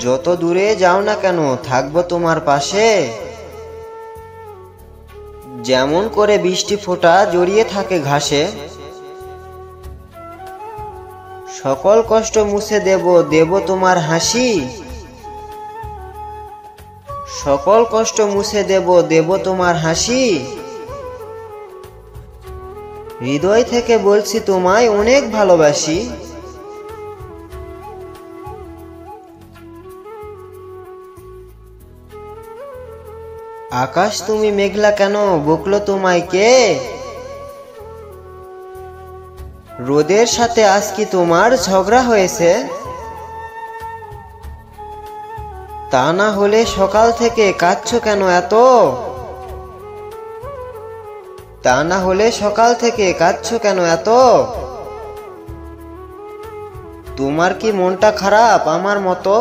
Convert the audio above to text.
যত দূরে যাও না কেন থাকবো তোমার পাশে। যেমন করে বৃষ্টি ফোঁটা জড়িয়ে থাকে ঘাসে, সকল কষ্ট মুছে দেব, দেব তোমার হাসি। সকল কষ্ট মুছে দেব, দেব তোমার হাসি। হৃদয় থেকে বলছি তোমায় অনেক ভালোবাসি। আকাশ তুমি মেঘলা কেন, বকলো তোমায় কে? রোদের সাথে আজ কি তোমার ঝগড়া হয়েছে? তা না হলে সকাল থেকে কাঁদছো কেন এত? তা না হলে সকাল থেকে কাঁদছো কেন এত? তোমার কি মনটা খারাপ আমার মতো?